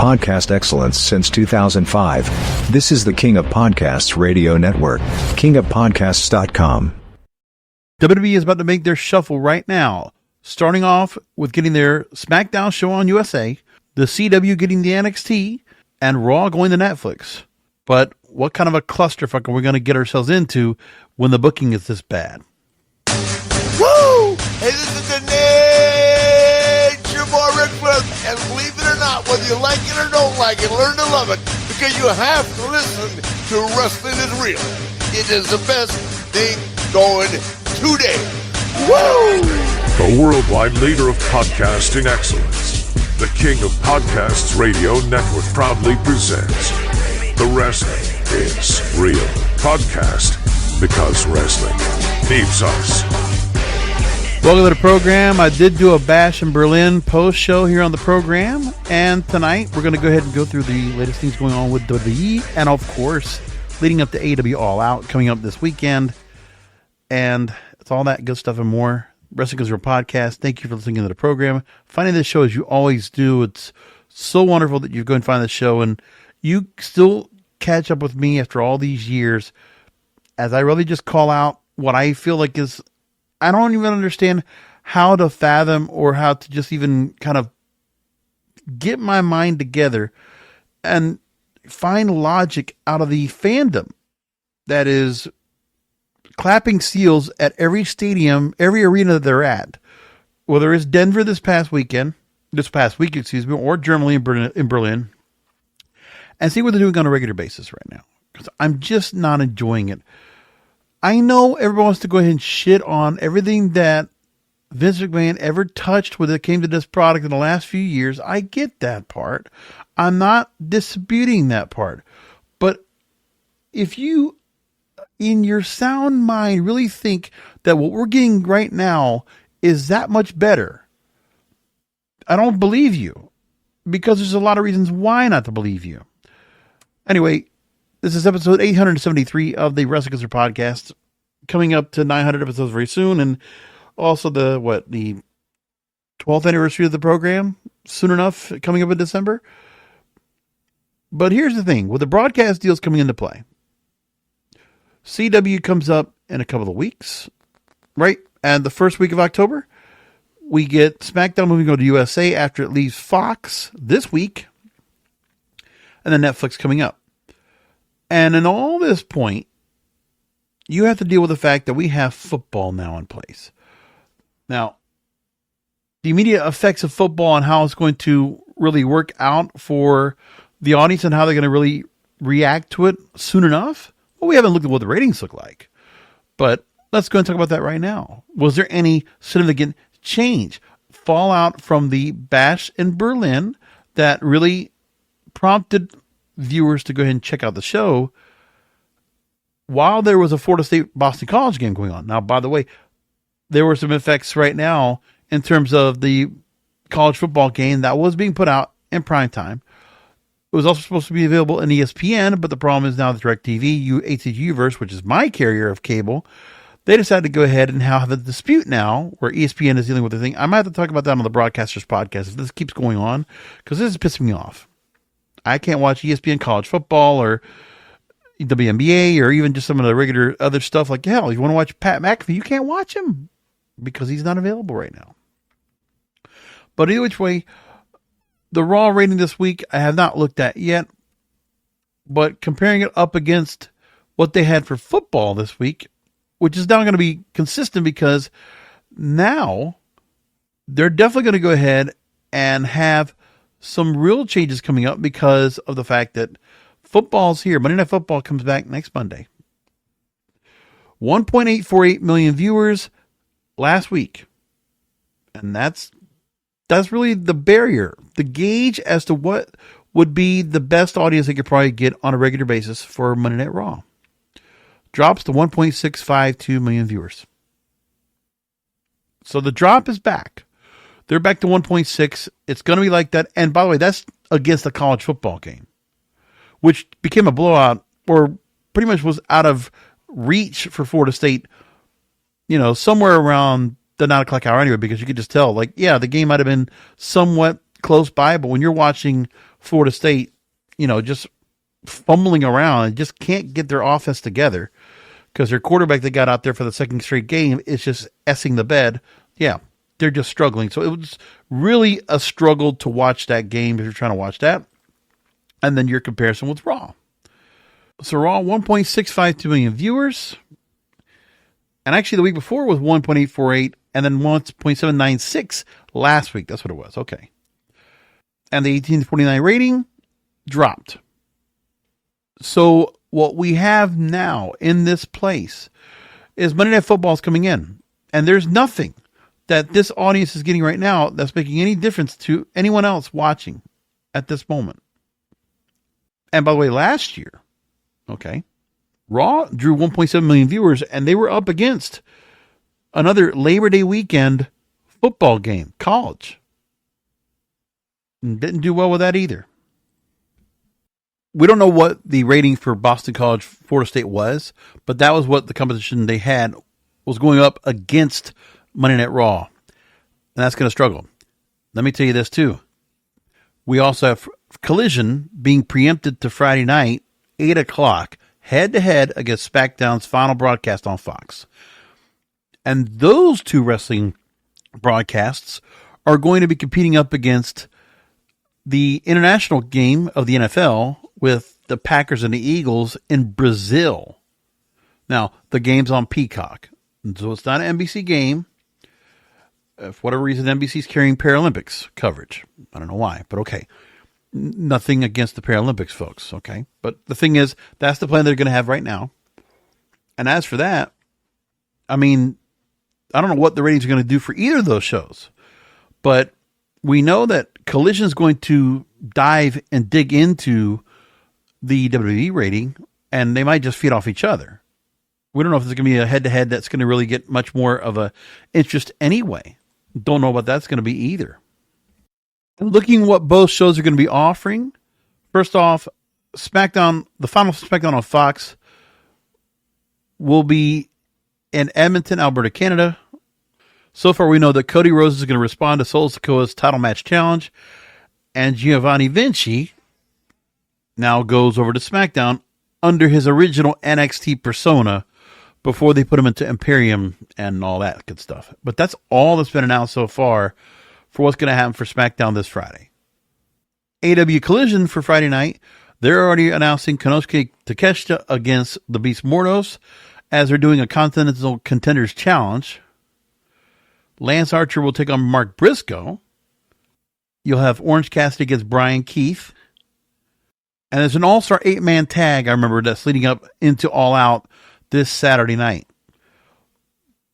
podcast excellence since 2005. This is the King of Podcasts radio network, kingofpodcasts.com. WWE is about to make their shuffle right now, starting off with getting their SmackDown show on USA, the CW getting the NXT, and Raw going to Netflix. But what kind of a clusterfuck are we going to get ourselves into when the booking is this bad? Woo! Hey, this is the Nature Boy Ric Flair, and believe it or not, whether you like it or don't like it, learn to love it, because you have to listen to Wrestling is Real. It is the best thing going today. Woo! The worldwide leader of podcasting excellence, the King of Podcasts Radio Network proudly presents The Wrestling is Real podcast, because wrestling needs us. Welcome to the program. I did do a Bash in Berlin post show here on the program, and tonight we're going to go ahead and go through the latest things going on with WWE, and of course, leading up to AEW All Out coming up this weekend, and it's all that good stuff and more. Wrestling is Real podcast. Thank you for listening to the program. Finding this show as you always do. It's so wonderful that you go and find the show, and you still catch up with me after all these years, as I really just call out what I feel like is, I don't even understand how to fathom or how to just even kind of get my mind together and find logic out of the fandom that is clapping seals at every stadium, every arena that they're at. Whether it's Denver this past week, or Germany in Berlin, and see what they're doing on a regular basis right now. Because I'm just not enjoying it. I know everyone wants to go ahead and shit on everything that Vince McMahon ever touched when it came to this product in the last few years. I get that part. I'm not disputing that part. But if you, in your sound mind, really think that what we're getting right now is that much better, I don't believe you. Because there's a lot of reasons why not to believe you. Anyway, this is episode 873 of the Wrestling Is Real podcast, coming up to 900 episodes very soon, and also the 12th anniversary of the program soon enough, coming up in December. But here's the thing, with the broadcast deals coming into play, CW comes up in a couple of weeks, right? And the first week of October, we get SmackDown moving over to USA after it leaves Fox this week, and then Netflix coming up. And in all this point, you have to deal with the fact that we have football now in place. Now, the immediate effects of football and how it's going to really work out for the audience and how they're going to really react to it soon enough. Well, we haven't looked at what the ratings look like. But let's go and talk about that right now. Was there any significant change, fallout from the Bash in Berlin that really prompted viewers to go ahead and check out the show while there was a Florida State Boston College game going on? Now, by the way, there were some effects right now in terms of the college football game that was being put out in prime time. It was also supposed to be available in ESPN, but the problem is now the DirecTV, HCG-verse, which is my carrier of cable, they decided to go ahead and have a dispute now where ESPN is dealing with the thing. I might have to talk about that on the Broadcasters podcast if this keeps going on, because this is pissing me off. I can't watch ESPN college football or WNBA or even just some of the regular other stuff. Like, hell, if you want to watch Pat McAfee, you can't watch him because he's not available right now. But either which way, the Raw rating this week, I have not looked at yet. But comparing it up against what they had for football this week, which is now going to be consistent because now they're definitely going to go ahead and have some real changes coming up because of the fact that football's here. Monday Night Football comes back next Monday. 1.848 million viewers last week. And that's really the barrier, the gauge as to what would be the best audience they could probably get on a regular basis for Monday Night Raw. Drops to 1.652 million viewers. So the drop is back. They're back to 1.6. It's going to be like that. And by the way, that's against a college football game, which became a blowout or pretty much was out of reach for Florida State, somewhere around the 9 o'clock hour anyway, because you could just tell, the game might have been somewhat close by, but when you're watching Florida State, just fumbling around and just can't get their offense together because their quarterback they got out there for the second straight game is just essing the bed. Yeah, they're just struggling. So it was really a struggle to watch that game if you're trying to watch that. And then your comparison with Raw. So Raw, 1.652 million viewers. And actually the week before was 1.848 and then 1.796 last week. That's what it was. Okay. And the 18 to 49 rating dropped. So what we have now in this place is Monday Night Football is coming in. And there's nothing that this audience is getting right now that's making any difference to anyone else watching at this moment. And by the way, last year, okay, Raw drew 1.7 million viewers, and they were up against another Labor Day weekend football game, college. And didn't do well with that either. We don't know what the rating for Boston College, Florida State was, but that was what the competition they had was going up against Monday Night Raw. And that's going to struggle. Let me tell you this too. We also have Collision being preempted to Friday night, 8 o'clock, head-to-head against SmackDown's final broadcast on Fox. And those two wrestling broadcasts are going to be competing up against the international game of the NFL with the Packers and the Eagles in Brazil. Now, the game's on Peacock, so it's not an NBC game. For whatever reason, NBC's carrying Paralympics coverage. I don't know why, but okay. Nothing against the Paralympics, folks, okay? But the thing is, that's the plan they're going to have right now. And as for that, I mean, I don't know what the ratings are going to do for either of those shows. But we know that Collision is going to dive and dig into the WWE rating, and they might just feed off each other. We don't know if there's going to be a head-to-head that's going to really get much more of a interest anyway. Don't know what that's going to be either. Looking what both shows are going to be offering. First off, SmackDown, the final SmackDown on Fox will be in Edmonton, Alberta, Canada. So far, we know that Cody Rhodes is going to respond to Solo Sikoa's title match challenge, and Giovanni Vinci now goes over to SmackDown under his original NXT persona before they put him into Imperium and all that good stuff. But that's all that's been announced so far for what's going to happen for SmackDown this Friday. AEW Collision for Friday night. They're already announcing Konosuke Takeshita against the Beast Mortos as they're doing a Continental Contenders Challenge. Lance Archer will take on Mark Briscoe. You'll have Orange Cassidy against Brian Keith. And there's an all-star 8-man tag, I remember, that's leading up into All Out this Saturday night.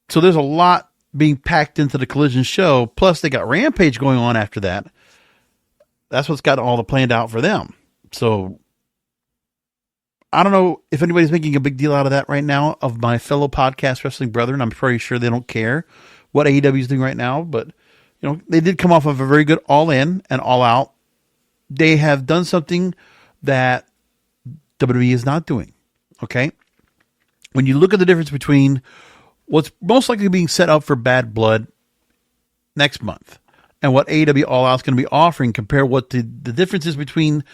So there's a lot being packed into the Collision show. Plus, they got Rampage going on after that. That's what's got all the planned out for them. So, I don't know if anybody's making a big deal out of that right now, of my fellow podcast wrestling brethren. I'm pretty sure they don't care what AEW is doing right now. But, they did come off of a very good All In and All Out. They have done something that WWE is not doing. Okay? When you look at the difference between what's most likely being set up for Bad Blood next month and what AEW All Out is going to be offering, compare what the difference is between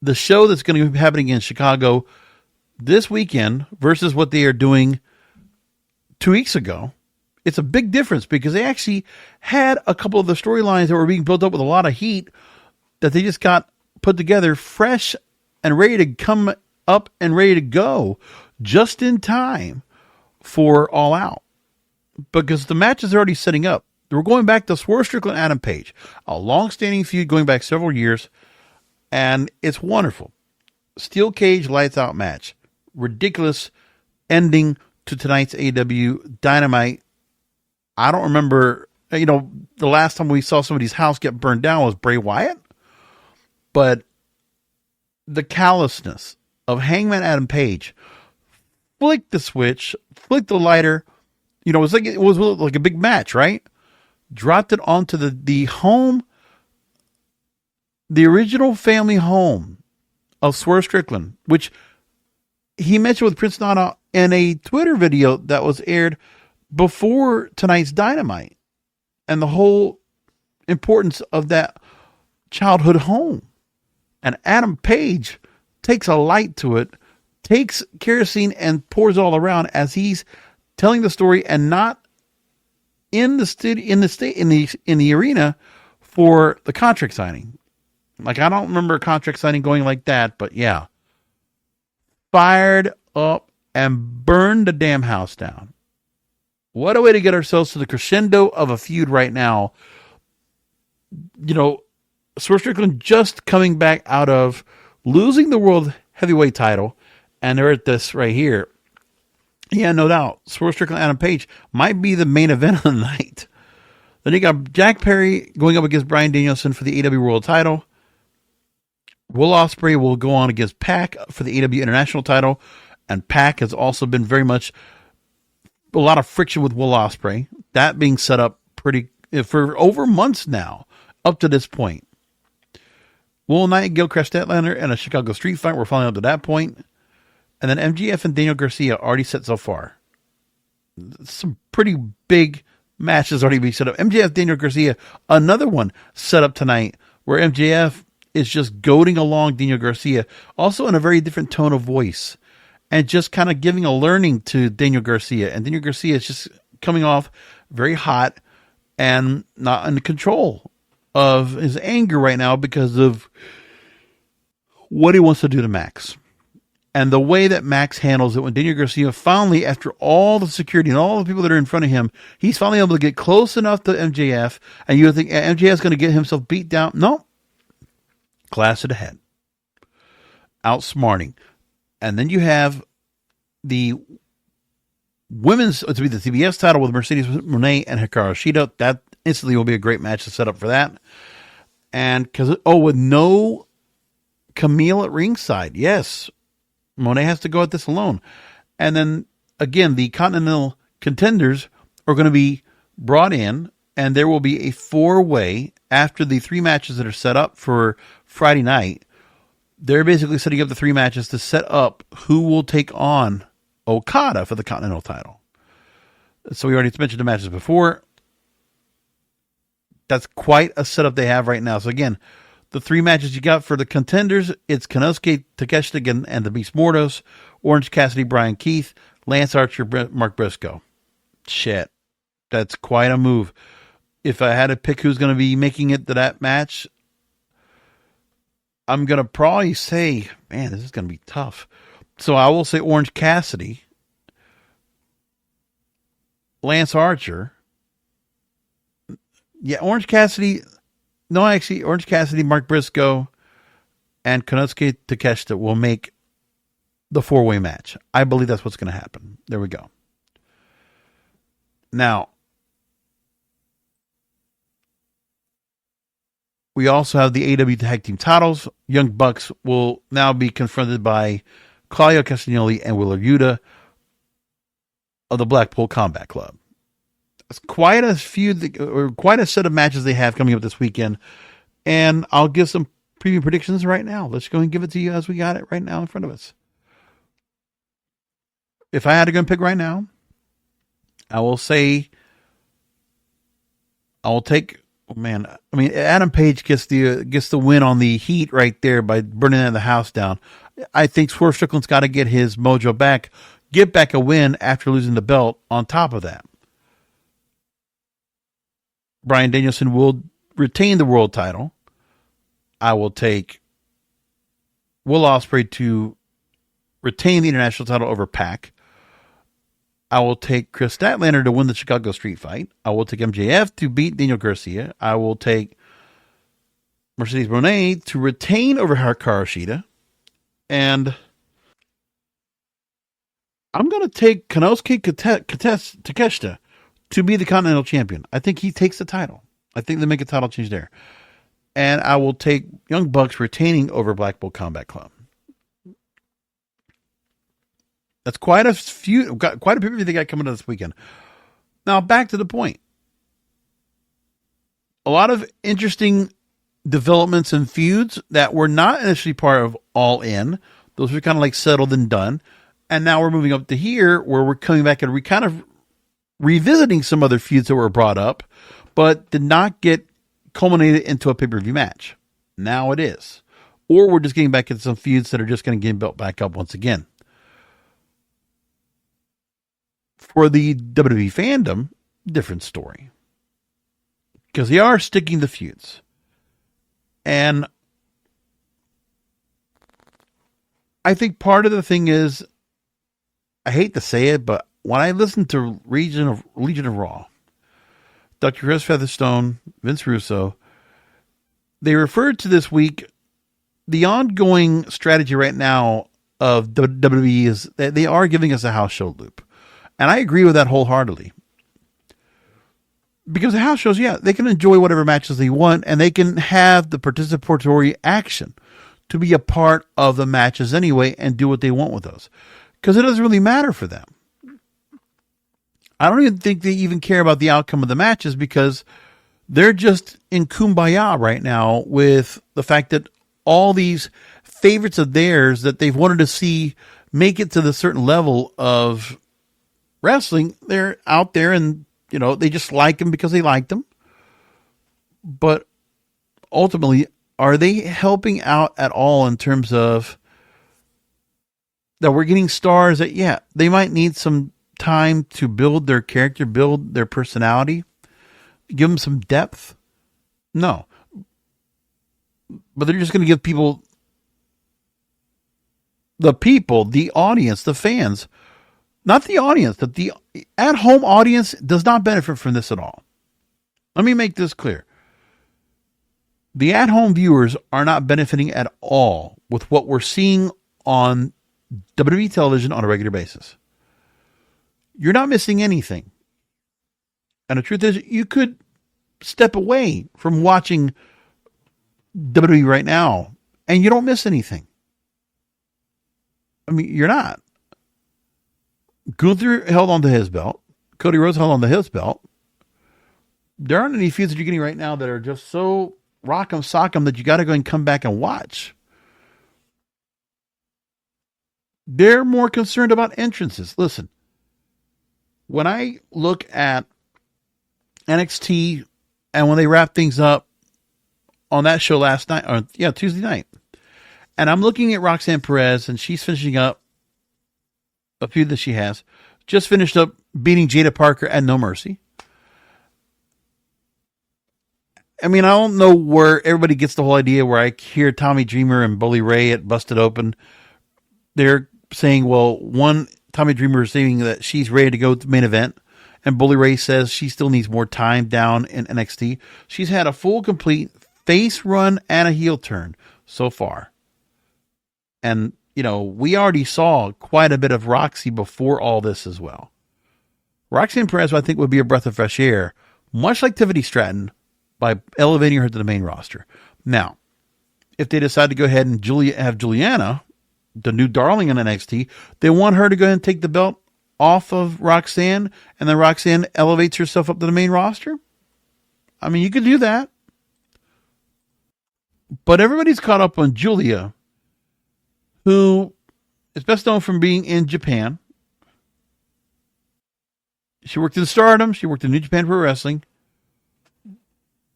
the show that's going to be happening in Chicago this weekend versus what they are doing 2 weeks ago. It's a big difference because they actually had a couple of the storylines that were being built up with a lot of heat that they just got put together fresh and ready to come up and ready to go just in time for All Out, because the match is already setting up. We're going back to Swerve Strickland, Adam Page, a long-standing feud going back several years, and it's wonderful. Steel cage, lights out match. Ridiculous ending to tonight's AEW Dynamite. I don't remember, the last time we saw somebody's house get burned down was Bray Wyatt, but the callousness of Hangman Adam Page, flicked the switch, flicked the lighter. It was like a big match, right? Dropped it onto the home, the original family home of Swerve Strickland, which he mentioned with Prince Nana in a Twitter video that was aired before tonight's Dynamite, and the whole importance of that childhood home. And Adam Page takes a light to it, takes kerosene and pours it all around as he's telling the story and not in the arena for the contract signing. Like, I don't remember a contract signing going like that, but yeah. Fired up and burned the damn house down. What a way to get ourselves to the crescendo of a feud right now. You know, Swerve Strickland just coming back out of losing the World Heavyweight title, and they're at this right here. Yeah, no doubt. Swerve Strickland, Adam Page might be the main event of the night. Then you got Jack Perry going up against Bryan Danielson for the AEW World title. Will Ospreay will go on against Pac for the AEW International title. And Pac has also been very much a lot of friction with Will Ospreay. That being set up for over months now, up to this point. Will Nightingale, Chris Statlander, and a Chicago Street Fight. We're following up to that point. And then MJF and Daniel Garcia already set so far. Some pretty big matches already being set up. MJF, Daniel Garcia, another one set up tonight where MJF is just goading along Daniel Garcia, also in a very different tone of voice, and just kind of giving a learning to Daniel Garcia. And Daniel Garcia is just coming off very hot and not in control of his anger right now because of what he wants to do to Max. And the way that Max handles it when Daniel Garcia finally, after all the security and all the people that are in front of him, he's finally able to get close enough to MJF, and you think MJF is going to get himself beat down. No. Class to the head. Outsmarting. And then you have the women's, to be the TBS title with Mercedes Moné and Hikaru Shida. That instantly will be a great match to set up for that. And with no Camille at ringside. Yes. Monet has to go at this alone. And then, again, the Continental contenders are going to be brought in, and there will be a 4-way after the 3 matches that are set up for Friday night. They're basically setting up the 3 matches to set up who will take on Okada for the Continental title. So we already mentioned the matches before. That's quite a setup they have right now. So again, the 3 matches you got for the contenders, it's Konosuke Takeshita and the Beast Mordos, Orange Cassidy, Brian Keith, Lance Archer, Mark Briscoe. Shit. That's quite a move. If I had to pick who's going to be making it to that match, I'm going to probably say, man, this is going to be tough. So I will say Orange Cassidy, Lance Archer. Yeah, Orange Cassidy... No, actually, Orange Cassidy, Mark Briscoe, and Konosuke Takeshita will make the 4-way match. I believe that's what's going to happen. There we go. Now, we also have the AEW Tag Team titles. Young Bucks will now be confronted by Claudio Castagnoli and Wheeler Yuta of the Blackpool Combat Club. It's quite a feud, or quite a set of matches they have coming up this weekend. And I'll give some preview predictions right now. Let's go and give it to you as we got it right now in front of us. If I had to go and pick right now, I will say, Adam Page gets the win on the heat right there by burning the house down. I think Swerve Strickland's got to get his mojo back, get back a win after losing the belt on top of that. Bryan Danielson will retain the world title. I will take Will Ospreay to retain the international title over Pac. I will take Chris Statlander to win the Chicago Street Fight. I will take MJF to beat Daniel Garcia. I will take Mercedes Moné to retain over Hikaru Shida. And I'm going to take Konosuke Takeshita to be the Continental Champion. I think he takes the title. I think they make a title change there. And I will take Young Bucks retaining over Blackpool Combat Club. That's quite a pay-per-view they got coming up this weekend. Now, back to the point. A lot of interesting developments and feuds that were not initially part of All In. Those were kind of like settled and done. And now we're moving up to here where we're coming back and kind of revisiting some other feuds that were brought up, but did not get culminated into a pay-per-view match. Now it is. or we're just getting back into some feuds that are just going to get built back up once again. For the WWE fandom, different story. Because they are sticking to feuds. And I think part of the thing is, I hate to say it, but when I listen to Legion of Raw, Dr. Chris Featherstone, Vince Russo, they referred to this week, the ongoing strategy right now of WWE is that they are giving us a house show loop. And I agree with that wholeheartedly. Because the house shows, they can enjoy whatever matches they want, and they can have the participatory action to be a part of the matches anyway and do what they want with those. Because it doesn't really matter for them. I don't even think they even care about the outcome of the matches because they're just in kumbaya right now with the fact that all these favorites of theirs that they've wanted to see make it to the certain level of wrestling, they're out there and, they just like them because they like them. But ultimately, are they helping out at all in terms of that we're getting stars that, they might need some time to build their character, build their personality, give them some depth? No. But they're just going to give the audience, the fans, not the audience, that the at-home audience does not benefit from this at all. Let me make this clear. The at-home viewers are not benefiting at all with what we're seeing on WWE television on a regular basis. You're not missing anything. And the truth is, you could step away from watching WWE right now, and you don't miss anything. I mean, you're not. Gunther held on to his belt. Cody Rhodes held on to his belt. There aren't any feuds that you're getting right now that are just so rock'em sock'em that you got to go and come back and watch. They're more concerned about entrances. Listen, when I look at NXT and when they wrap things up on that show last night, Tuesday night, and I'm looking at Roxanne Perez and she's finishing up a feud that she has, just finished up beating Jada Parker at No Mercy. I mean, I don't know where everybody gets the whole idea where I hear Tommy Dreamer and Bully Ray at Busted Open. They're saying, well, Tommy Dreamer is saying that she's ready to go to the main event, and Bully Ray says she still needs more time down in NXT. She's had a full, complete face run and a heel turn so far. And, we already saw quite a bit of Roxy before all this as well. Roxanne Perez, I think, would be a breath of fresh air, much like Tiffany Stratton, by elevating her to the main roster. Now, if they decide to go ahead and have Juliana, the new darling in NXT, they want her to go ahead and take the belt off of Roxanne, and then Roxanne elevates herself up to the main roster. I mean, you could do that. But everybody's caught up on Julia, who is best known from being in Japan. She worked in Stardom. She worked in New Japan Pro Wrestling.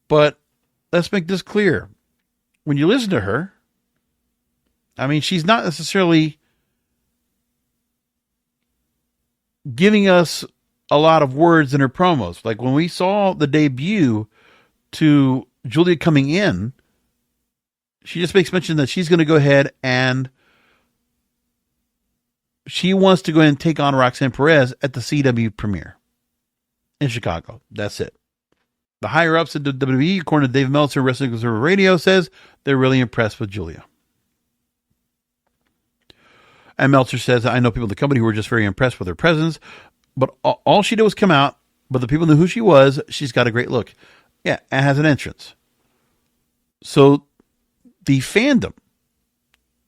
But let's make this clear. When you listen to her, I mean, she's not necessarily giving us a lot of words in her promos. Like when we saw the debut to Julia coming in, she just makes mention that she's going to go ahead and she wants to go ahead and take on Roxanne Perez at the CW premiere in Chicago. That's it. The higher ups at the WWE, according to Dave Meltzer, Wrestling Observer Radio, says they're really impressed with Julia. And Meltzer says, I know people in the company who were just very impressed with her presence, but all she did was come out, but the people knew who she was. She's got a great look. Yeah, and has an entrance. So the fandom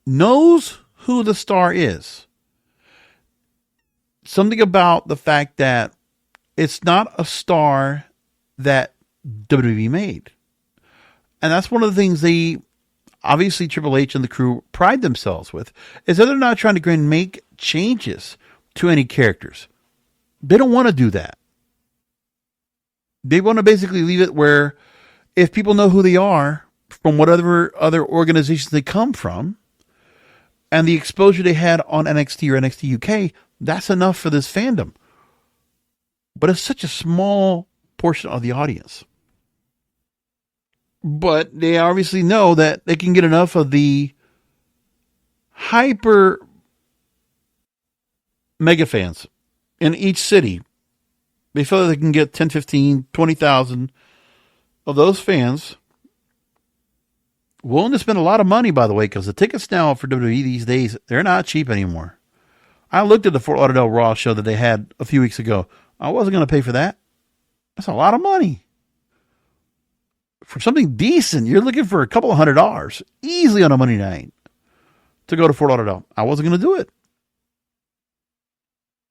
knows who the star is. Something about the fact that it's not a star that WWE made. And that's one of the things obviously Triple H and the crew pride themselves with, is that they're not trying to go and make changes to any characters. They don't want to do that. They want to basically leave it where if people know who they are from whatever other organizations they come from, and the exposure they had on NXT or NXT UK, that's enough for this fandom. But it's such a small portion of the audience. But they obviously know that they can get enough of the hyper mega fans in each city. They feel that they can get 10, 15, 20,000 of those fans willing to spend a lot of money, by the way, because the tickets now for WWE these days, they're not cheap anymore. I looked at the Fort Lauderdale Raw show that they had a few weeks ago. I wasn't going to pay for that. That's a lot of money. For something decent, you're looking for a couple of $100 easily on a Monday night to go to Fort Lauderdale. I wasn't going to do it.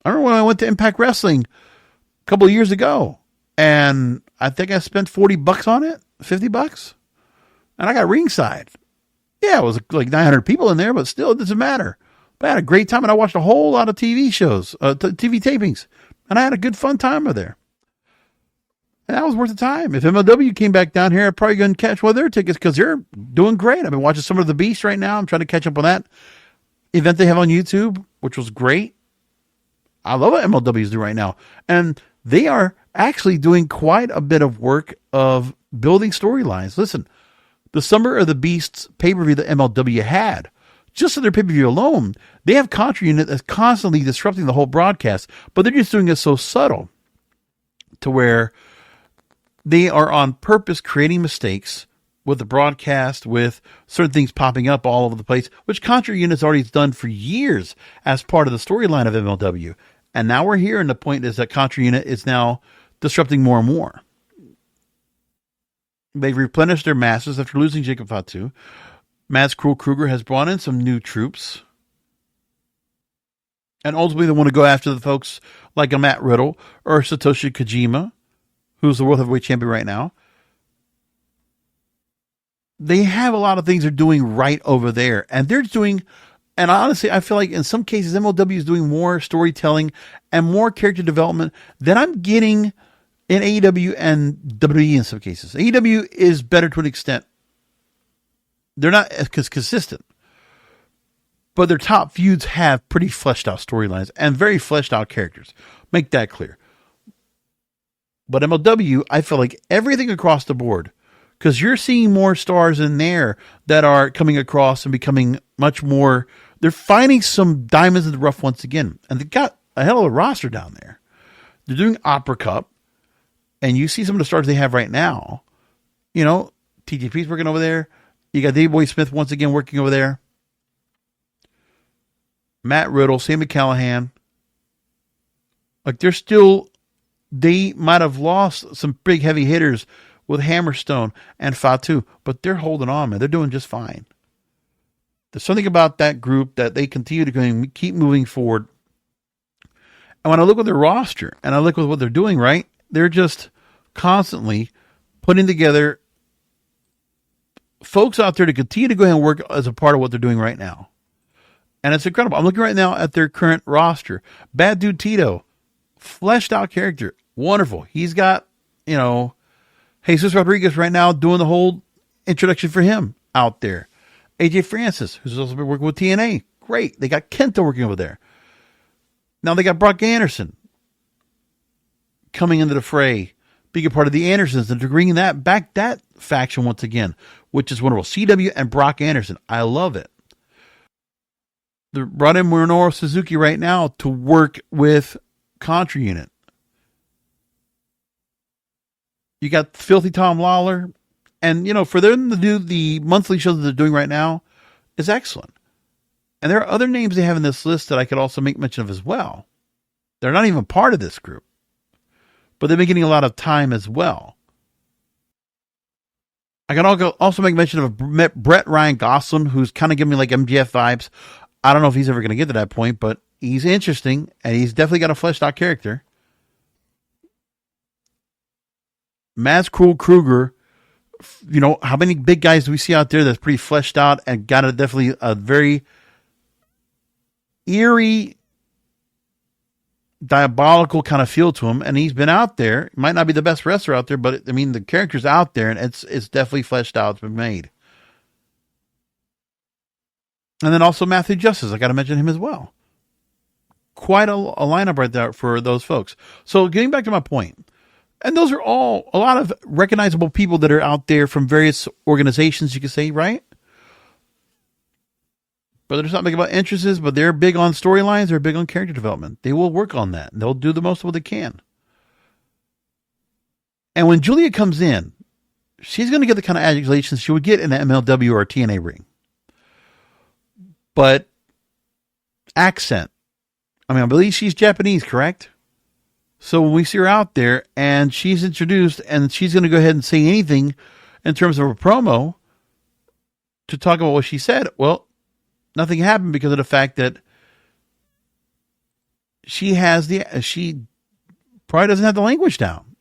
I remember when I went to Impact Wrestling a couple of years ago, and I think I spent $40 on it, $50, and I got ringside. Yeah, it was like 900 people in there, but still, it doesn't matter. But I had a great time, and I watched a whole lot of TV shows, TV tapings, and I had a good fun time over there. And that was worth the time. If MLW came back down here, I'd probably go and catch one of their tickets because they're doing great. I've been watching some of the Beast right now. I'm trying to catch up on that event they have on YouTube, which was great. I love what MLW is doing right now. And they are actually doing quite a bit of work of building storylines. Listen, the Summer of the Beasts pay-per-view that MLW had, just on their pay-per-view alone, they have Contra Unit that's constantly disrupting the whole broadcast, but they're just doing it so subtle to where they are on purpose creating mistakes with the broadcast, with certain things popping up all over the place, which Contra Unit's already done for years as part of the storyline of MLW. And now we're here, and the point is that Contra Unit is now disrupting more and more. They've replenished their masses after losing Jacob Fatu. Mads Cruel Kruger has brought in some new troops. And ultimately they want to go after the folks like a Matt Riddle or Satoshi Kojima, who's the World Heavyweight Champion right now. They have a lot of things they're doing right over there. And they're doing, and honestly, I feel like in some cases, MLW is doing more storytelling and more character development than I'm getting in AEW and WWE in some cases. AEW is better to an extent. They're not as consistent. But their top feuds have pretty fleshed out storylines and very fleshed out characters. Make that clear. But MLW, I feel like everything across the board, because you're seeing more stars in there that are coming across and becoming much more, they're finding some diamonds in the rough once again. And they've got a hell of a roster down there. They're doing Opera Cup, and you see some of the stars they have right now. You know, TJP's working over there. You got Davey Boy Smith once again working over there. Matt Riddle, Sami Callihan. Like they're still, they might have lost some big heavy hitters with Hammerstone and Fatu, but they're holding on, man. They're doing just fine. There's something about that group that they continue to keep moving forward. And when I look at their roster and I look at what they're doing, right, they're just constantly putting together folks out there to continue to go ahead and work as a part of what they're doing right now. And it's incredible. I'm looking right now at their current roster. Bad Dude Tito, fleshed out character. Wonderful. He's got, you know, Jesus Rodriguez right now doing the whole introduction for him out there. AJ Francis, who's also been working with TNA. Great. They got Kenta working over there. Now they got Brock Anderson coming into the fray, being a part of the Andersons, and they're bringing that back, that faction once again, which is wonderful. CW and Brock Anderson. I love it. They brought in Minoru Suzuki right now to work with Contra Unit. You got Filthy Tom Lawler. And, you know, for them to do the monthly shows that they're doing right now is excellent. And there are other names they have in this list that I could also make mention of as well. They're not even part of this group. But they've been getting a lot of time as well. I can also make mention of Brett Ryan Goslin, who's kind of giving me like MJF vibes. I don't know if he's ever going to get to that point, but he's interesting, and he's definitely got a fleshed out character. Mads Cruel Kruger, you know, how many big guys do we see out there that's pretty fleshed out and got definitely a very eerie, diabolical kind of feel to him, and he's been out there. He might not be the best wrestler out there, but I mean, the character's out there, and it's definitely fleshed out. It's been made. And then also Matthew Justice. I got to mention him as well. Quite a lineup right there for those folks. So getting back to my point, and those are all a lot of recognizable people that are out there from various organizations, you could say, right? But there's not big about entrances, but they're big on storylines. They're big on character development. They will work on that. They'll do the most of what they can. And when Julia comes in, she's going to get the kind of adulations she would get in an MLW or a TNA ring. But accent. I mean, I believe she's Japanese, correct? So when we see her out there and she's introduced and she's going to go ahead and say anything in terms of a promo to talk about what she said, well, nothing happened because of the fact that she probably doesn't have the language down.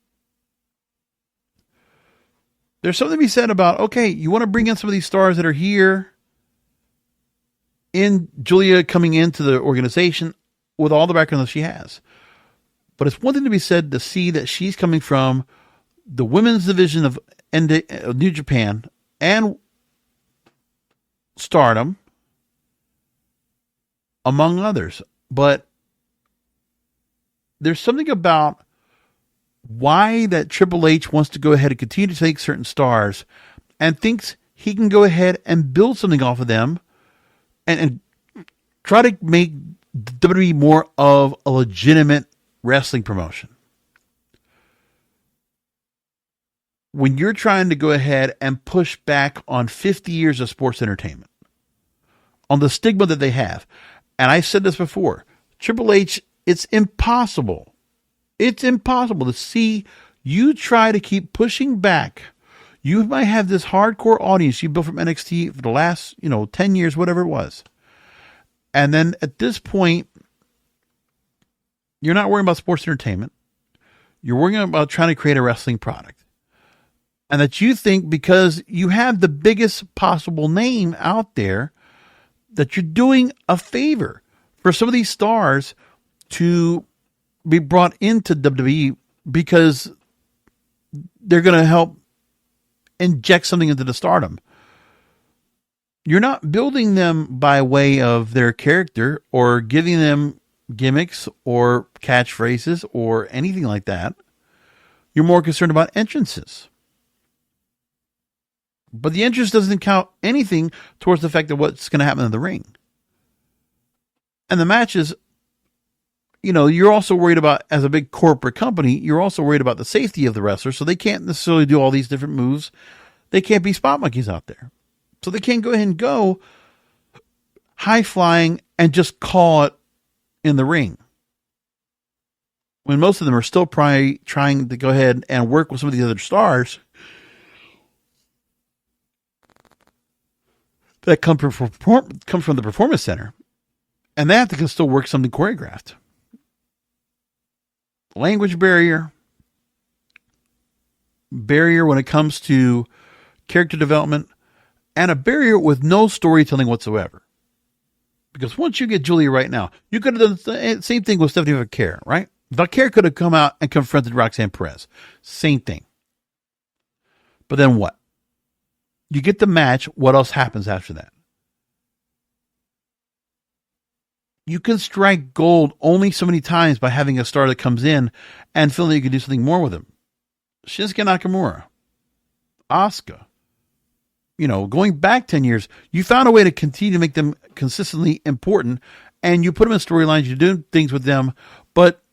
There's something to be said about, okay, you want to bring in some of these stars that are here in Julia coming into the organization with all the background that she has. But it's one thing to be said to see that she's coming from the women's division of New Japan and Stardom, among others. But there's something about why that Triple H wants to go ahead and continue to take certain stars and thinks he can go ahead and build something off of them and try to make WWE more of a legitimate wrestling promotion. When you're trying to go ahead and push back on 50 years of sports entertainment, on the stigma that they have, and I said this before, Triple H, it's impossible to see you try to keep pushing back. You might have this hardcore audience you built from NXT for the last, 10 years, whatever it was. And then at this point, you're not worrying about sports entertainment. You're worrying about trying to create a wrestling product. And that you think because you have the biggest possible name out there, that you're doing a favor for some of these stars to be brought into WWE because they're going to help inject something into the Stardom. You're not building them by way of their character or giving them gimmicks or catchphrases or anything like that. You're more concerned about entrances. But the entrance doesn't count anything towards the fact of what's going to happen in the ring. And the matches, you're also worried about, as a big corporate company, you're also worried about the safety of the wrestler, so they can't necessarily do all these different moves. They can't be spot monkeys out there. So they can't go ahead and go high flying and just call it in the ring. When most of them are still probably trying to go ahead and work with some of the other stars that come from the Performance Center. And they have to still work something choreographed. Language barrier when it comes to character development, and a barrier with no storytelling whatsoever. Because once you get Julia right now, you could have done the same thing with Stephanie Vaquer, right? Vaquer could have come out and confronted Roxanne Perez. Same thing. But then what? You get the match. What else happens after that? You can strike gold only so many times by having a star that comes in and feeling you can do something more with him. Shinsuke Nakamura, Asuka, going back 10 years, you found a way to continue to make them consistently important, and you put them in storylines, you do things with them, but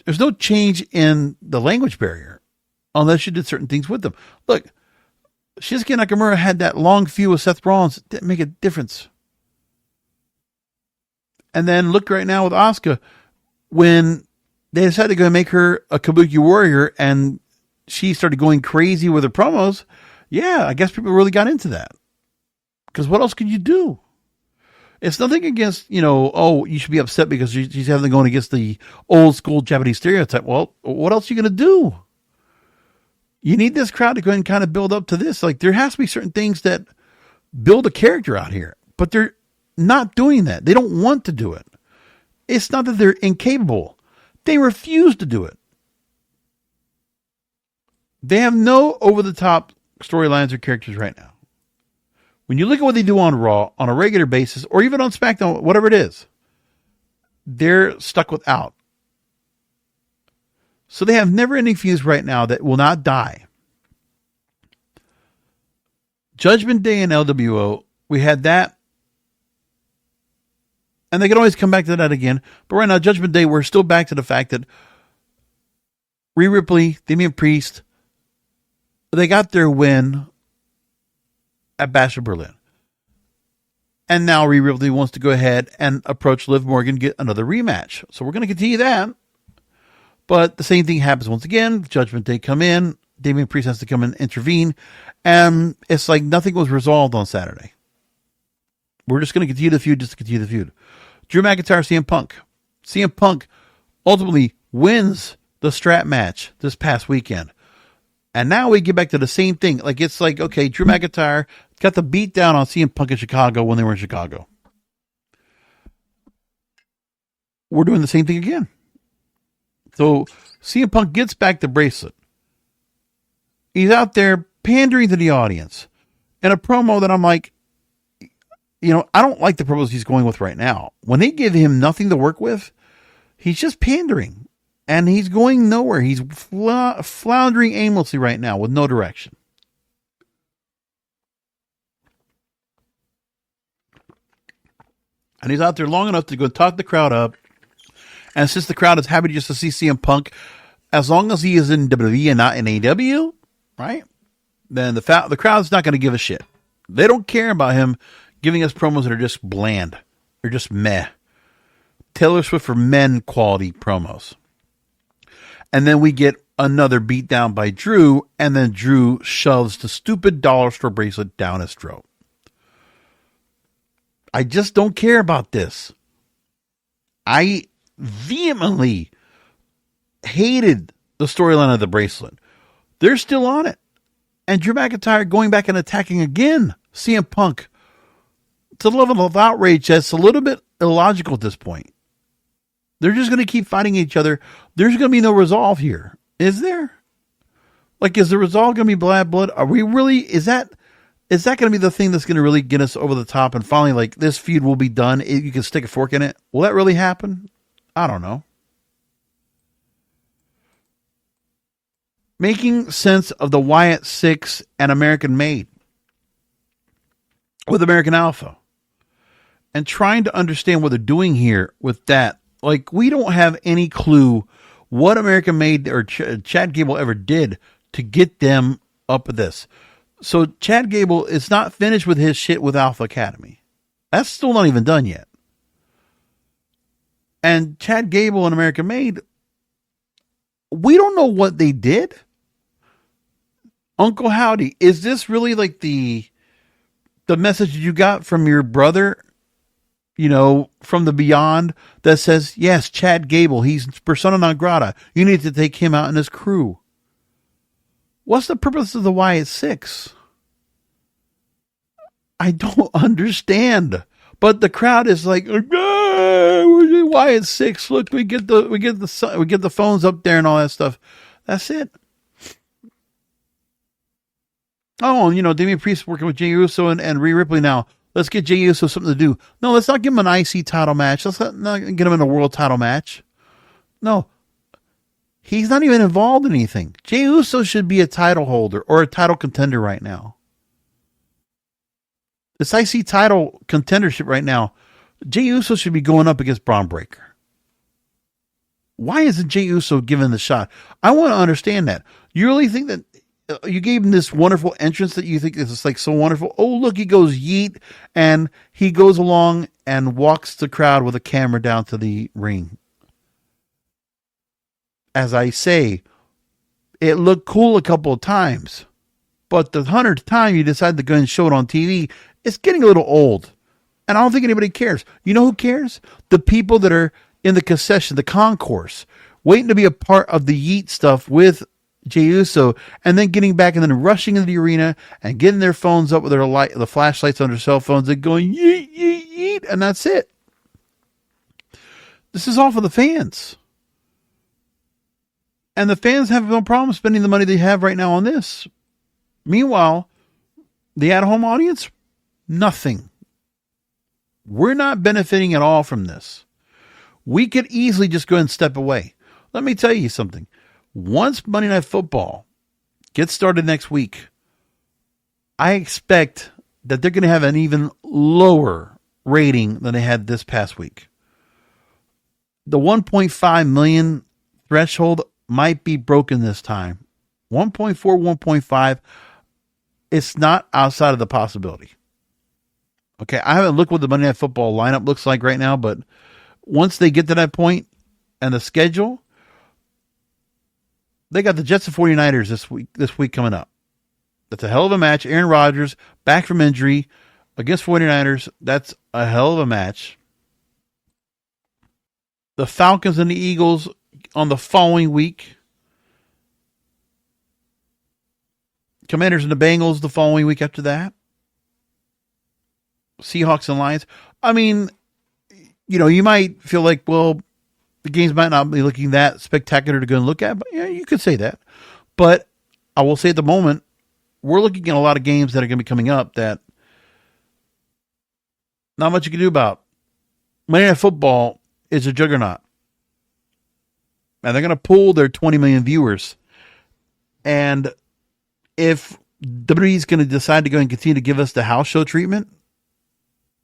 there's no change in the language barrier unless you did certain things with them. Look, Shinsuke Nakamura had that long feud with Seth Rollins. It didn't make a difference. And then look right now with Asuka, when they decided to go and make her a Kabuki warrior and she started going crazy with her promos, yeah, I guess people really got into that. Because what else could you do? It's nothing against, you should be upset because she's having going against the old school Japanese stereotype. Well, what else are you going to do? You need this crowd to go and kind of build up to this. Like, there has to be certain things that build a character out here, but they're not doing that. They don't want to do it. It's not that they're incapable. They refuse to do it. They have no over-the-top storylines or characters right now. When you look at what they do on Raw on a regular basis, or even on SmackDown, whatever it is, they're stuck without. So they have never-ending feuds right now that will not die. Judgment Day and LWO, we had that. And they can always come back to that again. But right now, Judgment Day, we're still back to the fact that Rhea Ripley, Damian Priest, they got their win at Bash of Berlin. And now Rhea Ripley wants to go ahead and approach Liv Morgan, get another rematch. So we're going to continue that. But the same thing happens once again. Judgment Day come in. Damian Priest has to come and intervene. And it's like nothing was resolved on Saturday. We're just going to continue the feud just to continue the feud. Drew McIntyre, CM Punk. CM Punk ultimately wins the strap match this past weekend. And now we get back to the same thing. Like, it's like, okay, Drew McIntyre got the beat down on CM Punk in Chicago when they were in Chicago. We're doing the same thing again. So CM Punk gets back the bracelet. He's out there pandering to the audience in a promo that I'm like, I don't like the promos he's going with right now. When they give him nothing to work with, he's just pandering. And he's going nowhere. He's floundering aimlessly right now with no direction. And he's out there long enough to go talk the crowd up. And since the crowd is happy just to see CM Punk, as long as he is in WWE and not in AEW, right? Then the crowd's not going to give a shit. They don't care about him giving us promos that are just bland. They're just meh. Taylor Swift for men quality promos. And then we get another beatdown by Drew, and then Drew shoves the stupid dollar store bracelet down his throat. I just don't care about this. I vehemently hated the storyline of the bracelet. They're still on it. And Drew McIntyre going back and attacking again CM Punk to the level of outrage that's a little bit illogical at this point. They're just going to keep fighting each other. There's going to be no resolve here. Is there? Like, is the resolve going to be bad blood? Are we really, is that going to be the thing that's going to really get us over the top and finally, like, this feud will be done? You can stick a fork in it. Will that really happen? I don't know. Making sense of the Wyatt Six and American Made with American Alpha and trying to understand what they're doing here with that. Like, we don't have any clue what American Made or Chad Gable ever did to get them up with this. So Chad Gable is not finished with his shit with Alpha Academy. That's still not even done yet. And Chad Gable and American Made, we don't know what they did. Uncle Howdy, is this really like the message you got from your brother, from the beyond that says, yes, Chad Gable, he's persona non grata. You need to take him out in his crew. What's the purpose of the Wyatt Six? I don't understand. But the crowd is like, Wyatt Six. Look, we get the phones up there and all that stuff. That's it. Oh, and Damian Priest working with Jey Uso and Rhea Ripley now. Let's get Jey Uso something to do. No, let's not give him an IC title match. Let's not get him in a world title match. No. He's not even involved in anything. Jey Uso should be a title holder or a title contender right now. This IC title contendership right now, Jey Uso should be going up against Braun Breaker. Why isn't Jey Uso given the shot? I want to understand that. You really think that you gave him this wonderful entrance that you think is like so wonderful? Oh, look, he goes yeet, and he goes along and walks the crowd with a camera down to the ring. As I say, it looked cool a couple of times, but the 100th time you decide to go and show it on TV, it's getting a little old. And I don't think anybody cares. You know who cares? The people that are in the concession, the concourse, waiting to be a part of the yeet stuff with Jey Uso, and then getting back and then rushing into the arena and getting their phones up with the flashlights on their cell phones and going yeet, yeet, yeet, and that's it. This is all for the fans. And the fans have no problem spending the money they have right now on this. Meanwhile, the at-home audience, Nothing. We're not benefiting at all from this. We could easily just go ahead and step away. Let me tell you something. Once Monday Night Football gets started next week, I expect that they're going to have an even lower rating than they had this past week. The 1.5 million threshold might be broken this time. 1.4, 1.5, it's not outside of the possibility. Okay, I haven't looked what the Monday Night Football lineup looks like right now, but once they get to that point and the schedule, they got the Jets and 49ers this week coming up. That's a hell of a match. Aaron Rodgers back from injury against 49ers. That's a hell of a match. The Falcons and the Eagles on the following week. Commanders and the Bengals the following week after that. Seahawks and Lions. I mean, you might feel like, well, the games might not be looking that spectacular to go and look at, but you could say that. But I will say at the moment, we're looking at a lot of games that are going to be coming up that not much you can do about. Monday Night Football is a juggernaut. And they're going to pull their 20 million viewers. And if WWE is going to decide to go and continue to give us the house show treatment,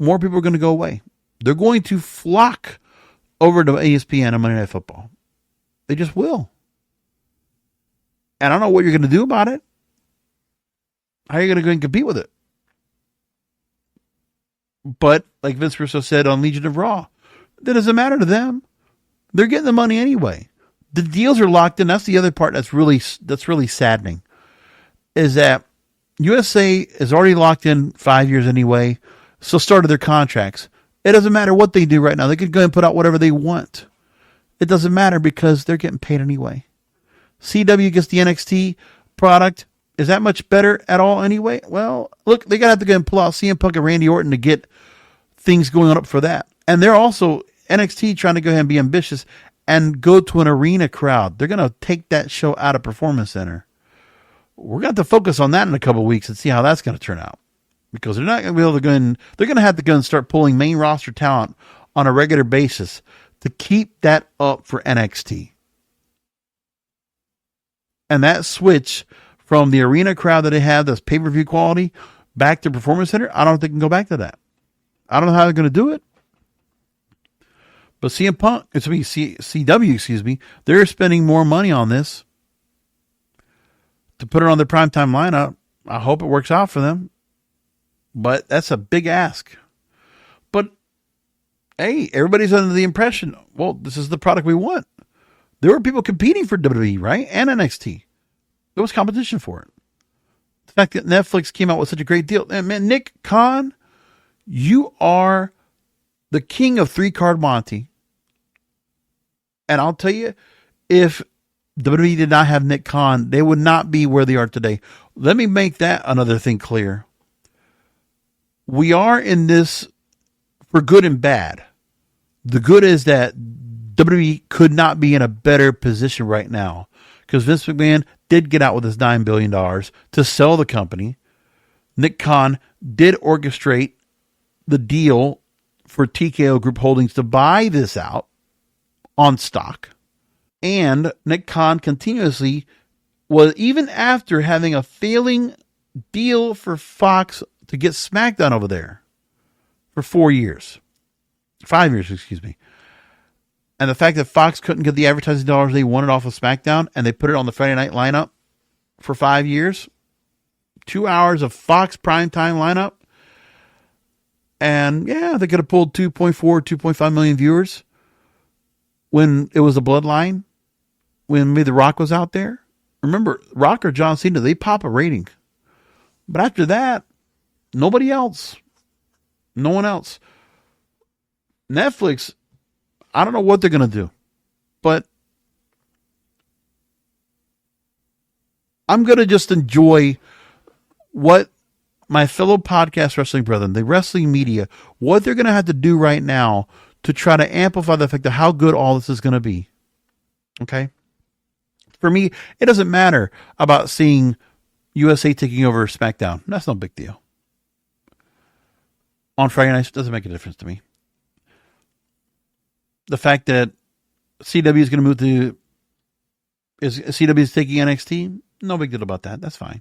more people are going to go away. They're going to flock over to ESPN and Monday Night Football. They just will. And I don't know what you're going to do about it. How are you going to go and compete with it? But like Vince Russo said on Legion of Raw, that doesn't matter to them. They're getting the money anyway. The deals are locked in. That's the other part that's really saddening. Is that USA is already locked in 5 years anyway. So started their contracts. It doesn't matter what they do right now. They could go and put out whatever they want. It doesn't matter because they're getting paid anyway. CW gets the NXT product. Is that much better at all anyway? Well, look, they're going to have to go and pull out CM Punk and Randy Orton to get things going up for that. And they're also, NXT, trying to go ahead and be ambitious and go to an arena crowd. They're going to take that show out of Performance Center. We're going to have to focus on that in a couple of weeks and see how that's going to turn out. Because they're not going to be able to go in, they're going to have to go and start pulling main roster talent on a regular basis to keep that up for NXT. And that switch from the arena crowd that they have, that's pay-per-view quality, back to Performance Center, I don't think they can go back to that. I don't know how they're going to do it. But CW, they're spending more money on this to put it on their primetime lineup. I hope it works out for them. But that's a big ask. But, hey, everybody's under the impression, well, this is the product we want. There were people competing for WWE, right? And NXT. There was competition for it. The fact that Netflix came out with such a great deal. And man, Nick Khan, you are the king of 3-card Monty. And I'll tell you, if WWE did not have Nick Khan, they would not be where they are today. Let me make that another thing clear. We are in this for good and bad. The good is that WWE could not be in a better position right now because Vince McMahon did get out with his $9 billion to sell the company. Nick Khan did orchestrate the deal for TKO Group Holdings to buy this out on stock. And Nick Khan continuously was, even after having a failing deal for Fox to get SmackDown over there for 5 years, And the fact that Fox couldn't get the advertising dollars they wanted off of SmackDown and they put it on the Friday night lineup for 5 years, 2 hours of Fox primetime lineup. And yeah, they could have pulled 2.4, 2.5 million viewers when it was a Bloodline, when maybe The Rock was out there. Remember, Rock or John Cena, they pop a rating. But after that, nobody else. No one else. Netflix, I don't know what they're going to do. But I'm going to just enjoy what my fellow podcast wrestling brethren, the wrestling media, what they're going to have to do right now to try to amplify the fact of how good all this is going to be. Okay? For me, it doesn't matter about seeing USA taking over SmackDown. That's no big deal. on Friday nights doesn't make a difference to me. The fact that CW is going to move to, is CW is taking NXT, no big deal about that. That's fine.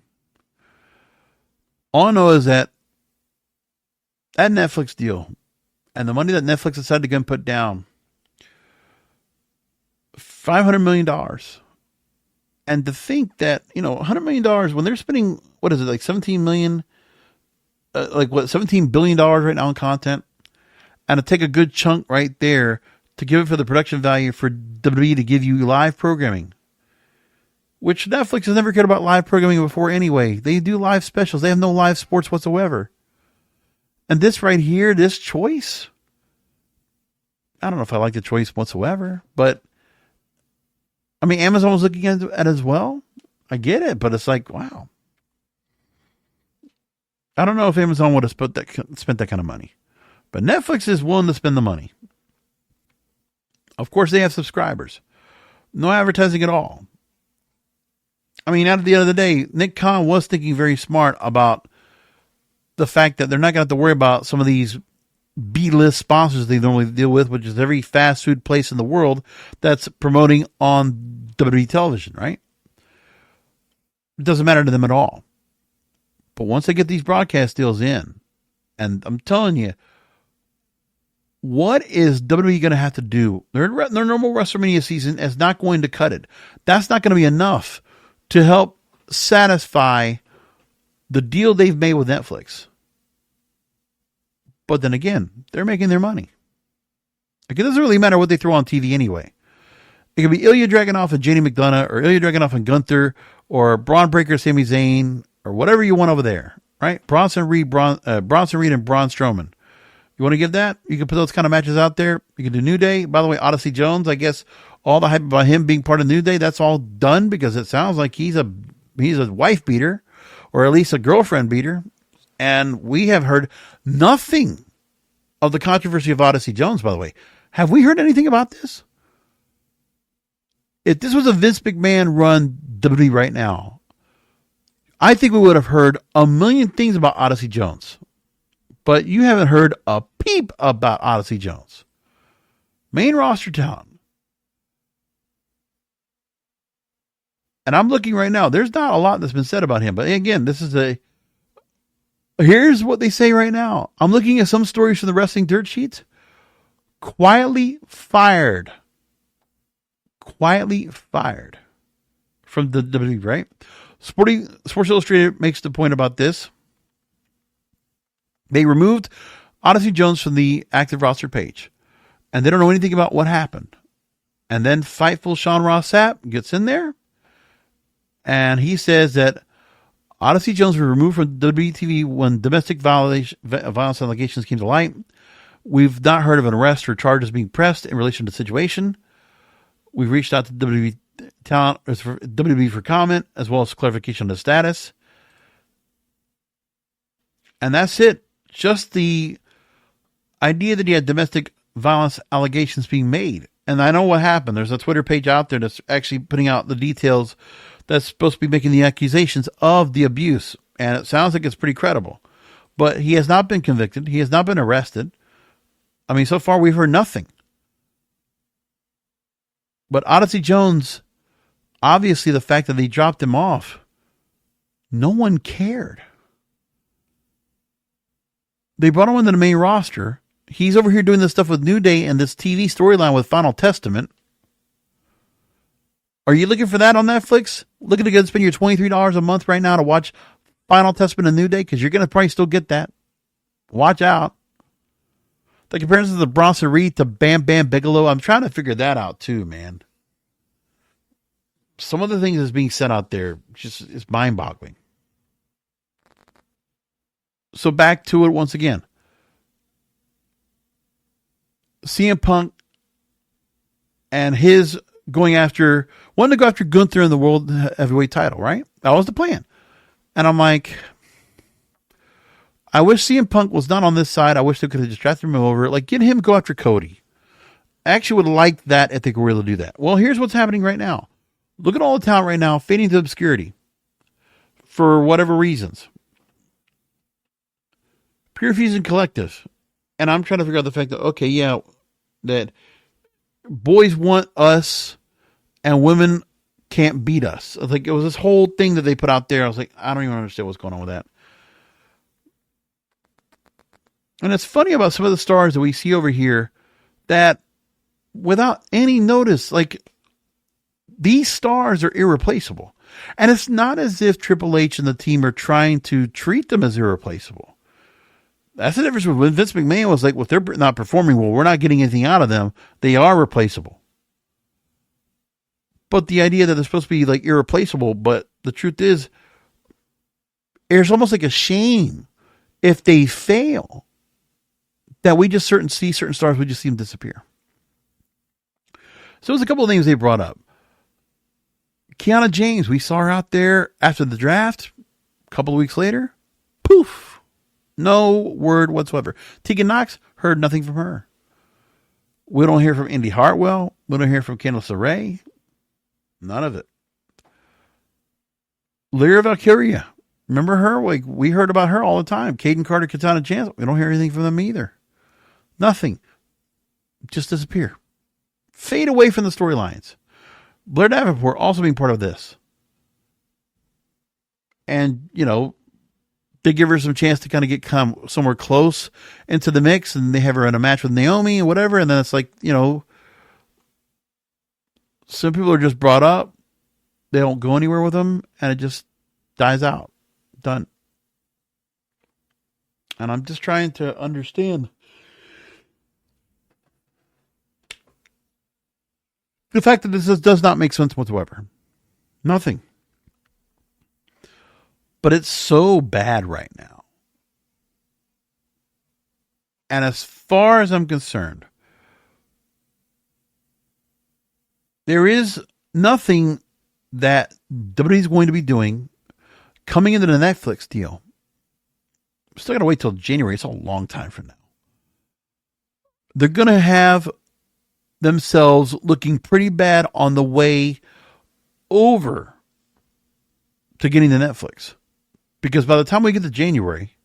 All I know is that Netflix deal and the money that Netflix decided to go and put down, $500 million. And to think that, $100 million when they're spending, what is it, like $17 million, $17 billion right now in content, and to take a good chunk right there to give it for the production value for WWE to give you live programming, which Netflix has never cared about live programming before anyway. They do live specials. They have no live sports whatsoever. And this right here, this choice, I don't know if I like the choice whatsoever, but I mean, Amazon was looking at it as well. I get it, but it's like, wow. I don't know if Amazon would have spent that kind of money, but Netflix is willing to spend the money. Of course, they have subscribers. No advertising at all. I mean, at the end of the day, Nick Khan was thinking very smart about the fact that they're not going to have to worry about some of these B-list sponsors they normally deal with, which is every fast food place in the world that's promoting on WWE television, right? It doesn't matter to them at all. But once they get these broadcast deals in, and I'm telling you, what is WWE going to have to do? Their normal WrestleMania season is not going to cut it. That's not going to be enough to help satisfy the deal they've made with Netflix. But then again, they're making their money. Like, it doesn't really matter what they throw on TV anyway. It could be Ilya Dragunov and Janie McDonough, or Ilya Dragunov and Gunther, or Braun Breaker, Sami Zayn, or whatever you want over there, right? Bronson Reed and Braun Strowman. You want to give that? You can put those kind of matches out there. You can do New Day. By the way, Odyssey Jones, I guess all the hype about him being part of New Day, that's all done because it sounds like he's a wife beater, or at least a girlfriend beater. And we have heard nothing of the controversy of Odyssey Jones, by the way. Have we heard anything about this? If this was a Vince McMahon run WWE right now, I think we would have heard a million things about Odyssey Jones. But you haven't heard a peep about Odyssey Jones. Main roster talent. And I'm looking right now. There's not a lot that's been said about him. But again, here's what they say right now. I'm looking at some stories from the Wrestling Dirt Sheets. Quietly fired from the WWE, right? Sports Illustrated makes the point about this. They removed Odyssey Jones from the active roster page, and they don't know anything about what happened. And then Fightful Sean Ross Sapp gets in there, and he says that Odyssey Jones was removed from WTV when domestic violence allegations came to light. We've not heard of an arrest or charges being pressed in relation to the situation. We've reached out to WWE for comment, as well as clarification on the status. And that's it. Just the idea that he had domestic violence allegations being made. And I know what happened. There's a Twitter page out there that's actually putting out the details that's supposed to be making the accusations of the abuse. And it sounds like it's pretty credible. But he has not been convicted. He has not been arrested. I mean, so far we've heard nothing. But Odyssey Jones, obviously the fact that they dropped him off, no one cared. They brought him into the main roster. He's over here doing this stuff with New Day and this TV storyline with Final Testament. Are you looking for that on Netflix? Looking to go spend your $23 a month right now to watch Final Testament and New Day? Because you're going to probably still get that. Watch out. The comparison of the Bronson Reed to Bam Bam Bigelow, I'm trying to figure that out too, man. Some of the things that's being said out there, it's mind-boggling. So back to it once again. CM Punk and his wanting to go after Gunther in the World Heavyweight title, right? That was the plan. And I'm like, I wish CM Punk was not on this side. I wish they could have distracted him over. Like, get him go after Cody. I actually would like that if they were able to do that. Well, here's what's happening right now. Look at all the talent right now fading to obscurity for whatever reasons. Pure Fusion Collective. And I'm trying to figure out the fact that, okay, yeah, that boys want us and women can't beat us. Like, it was this whole thing that they put out there. I was like, I don't even understand what's going on with that. And it's funny about some of the stars that we see over here that without any notice, like, these stars are irreplaceable. And it's not as if Triple H and the team are trying to treat them as irreplaceable. That's the difference with when Vince McMahon was like, well, if they're not performing well, we're not getting anything out of them. They are replaceable. But the idea that they're supposed to be like irreplaceable, but the truth is, there's almost like a shame if they fail that we just see certain stars, we just see them disappear. So there's a couple of things they brought up. Kiana James, we saw her out there after the draft. A couple of weeks later, poof, no word whatsoever. Tegan Knox, heard nothing from her. We don't hear from Indy Hartwell. We don't hear from Candice LeRae. None of it. Lyra Valkyria, remember her? Like, we heard about her all the time. Caden Carter, Katana Chance. We don't hear anything from them either. Nothing. Just disappear. Fade away from the storylines. Blair Davenport also being part of this. And, you know, they give her some chance to kind of get somewhere close into the mix, and they have her in a match with Naomi and whatever, and then it's like, you know, some people are just brought up, they don't go anywhere with them, and it just dies out. Done. And I'm just trying to understand the fact that this does not make sense whatsoever. Nothing. But it's so bad right now. And as far as I'm concerned, there is nothing that WWE is going to be doing coming into the Netflix deal. I'm still got to wait till January. It's a long time from now. They're going to have themselves looking pretty bad on the way over to getting to Netflix. Because by the time we get to January,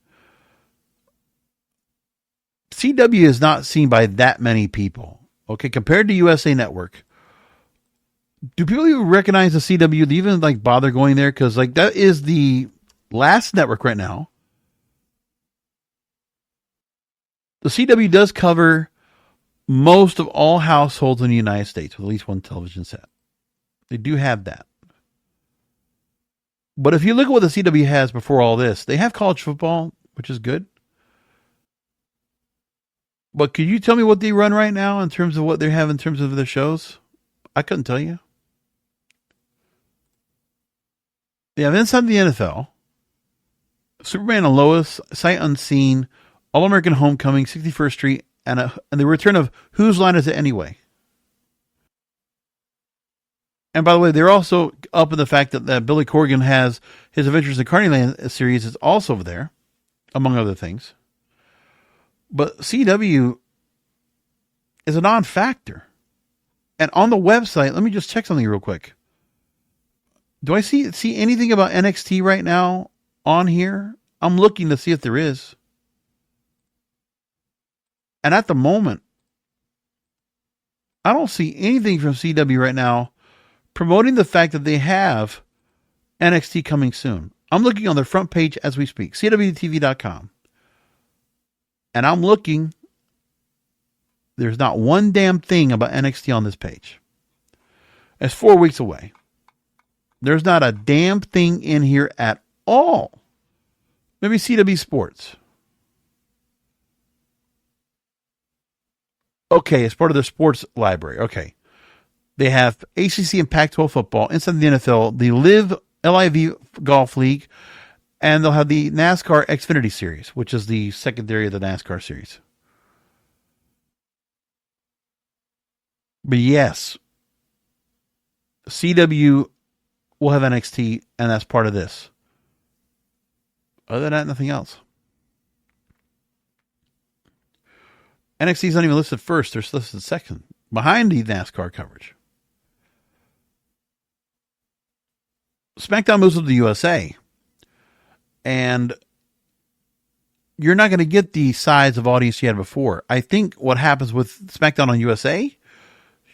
CW is not seen by that many people. Okay, compared to USA Network. Do people even recognize the CW? Do you even like bother going there? Because like that is the last network right now. The CW does cover most of all households in the United States with at least one television set. They do have that. But if you look at what the CW has before all this, they have college football, which is good. But could you tell me what they run right now in terms of what they have in terms of their shows? I couldn't tell you. They have Inside the NFL, Superman and Lois, Sight Unseen, All-American Homecoming, 61st Street, and the return of Whose Line Is It Anyway? And by the way, they're also up in the fact that Billy Corgan has his Adventures in Carneyland series is also over there, among other things. But CW is a non-factor. And on the website, let me just check something real quick. Do I see anything about NXT right now on here? I'm looking to see if there is. And at the moment, I don't see anything from CW right now promoting the fact that they have NXT coming soon. I'm looking on their front page as we speak, CWTV.com. And I'm looking. There's not one damn thing about NXT on this page. It's 4 weeks away. There's not a damn thing in here at all. Maybe CW Sports. Okay, it's part of their sports library. Okay. They have ACC and Pac-12 football, Inside the NFL, the LIV Golf League, and they'll have the NASCAR Xfinity Series, which is the secondary of the NASCAR series. But yes, CW will have NXT, and that's part of this. Other than that, nothing else. NXT is not even listed first. They're listed second, behind the NASCAR coverage. SmackDown moves to the USA. And you're not going to get the size of audience you had before. I think what happens with SmackDown on USA,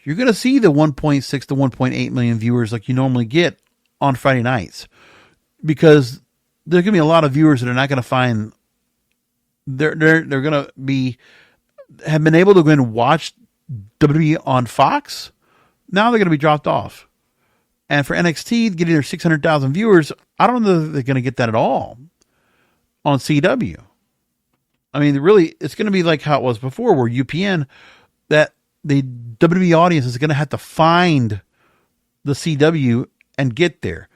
you're going to see the 1.6 to 1.8 million viewers like you normally get on Friday nights, because there's going to be a lot of viewers that are not going to find they're going to have been able to go and watch WWE on Fox. Now they're going to be dropped off. And for NXT, getting their 600,000 viewers, I don't know if they're going to get that at all on CW. I mean, really, it's going to be like how it was before, where UPN, that the WWE audience is going to have to find the CW and get there.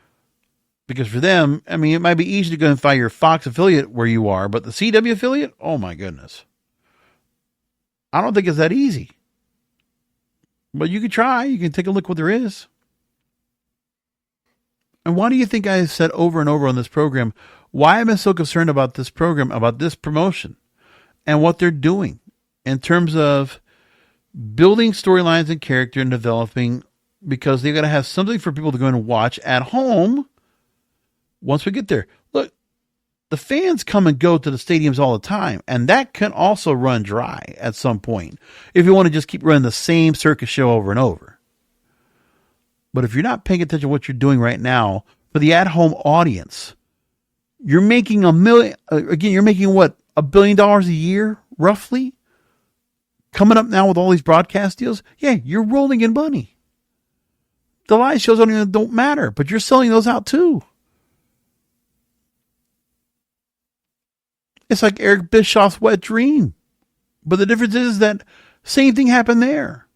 Because for them, I mean, it might be easy to go and find your Fox affiliate where you are, but the CW affiliate, oh my goodness. I don't think it's that easy. But you can try. You can take a look what there is. And why do you think I have said over and over on this program, why I've been so concerned about this program, about this promotion, and what they're doing in terms of building storylines and character and developing, because they've got to have something for people to go and watch at home once we get there. Look, the fans come and go to the stadiums all the time, and that can also run dry at some point if you want to just keep running the same circus show over and over. But if you're not paying attention to what you're doing right now for the at-home audience, you're making you're making what, $1 billion a year, roughly? Coming up now with all these broadcast deals? Yeah, you're rolling in money. The live shows don't matter, but you're selling those out too. It's like Eric Bischoff's wet dream. But the difference is that same thing happened there.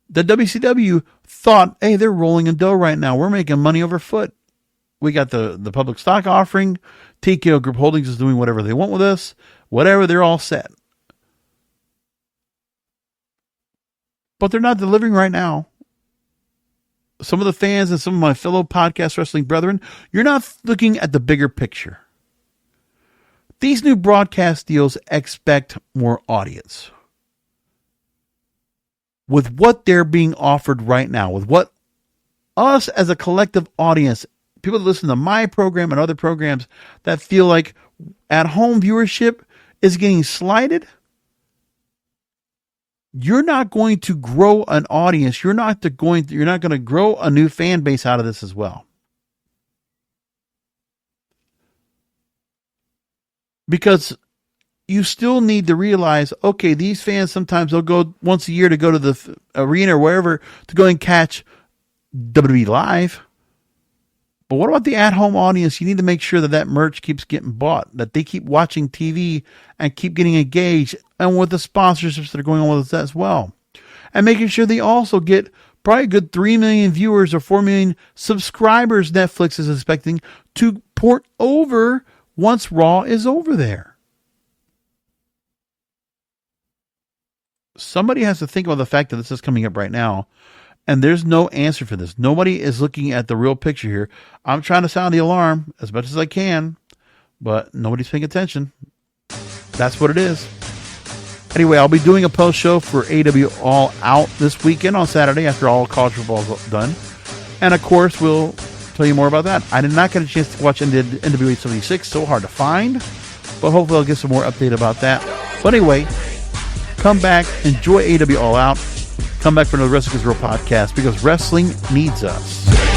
The WCW thought, hey, they're rolling in dough right now. We're making money over foot. We got the public stock offering. TKO Group Holdings is doing whatever they want with us. Whatever, they're all set. But they're not delivering right now. Some of the fans and some of my fellow podcast wrestling brethren, you're not looking at the bigger picture. These new broadcast deals expect more audience. With what they're being offered right now, with what us as a collective audience, people that listen to my program and other programs that feel like at-home viewership is getting slighted, you're not going to grow an audience. You're not going to grow a new fan base out of this as well. Because you still need to realize, okay, these fans, sometimes they'll go once a year to go to the arena or wherever to go and catch WWE Live. But what about the at-home audience? You need to make sure that merch keeps getting bought, that they keep watching TV and keep getting engaged, and with the sponsorships that are going on with us as well. And making sure they also get probably a good 3 million viewers or 4 million subscribers Netflix is expecting to port over once Raw is over there. Somebody has to think about the fact that this is coming up right now, and there's no answer for this. Nobody is looking at the real picture here. I'm trying to sound the alarm as much as I can, but nobody's paying attention. That's what it is. Anyway, I'll be doing a post show for AW All Out this weekend on Saturday after all college football is done. And of course, we'll tell you more about that. I did not get a chance to watch NWA 76, so hard to find, but hopefully I'll get some more update about that. But anyway, come back, enjoy AW All Out. Come back for another Wrestling is Real podcast, because wrestling needs us.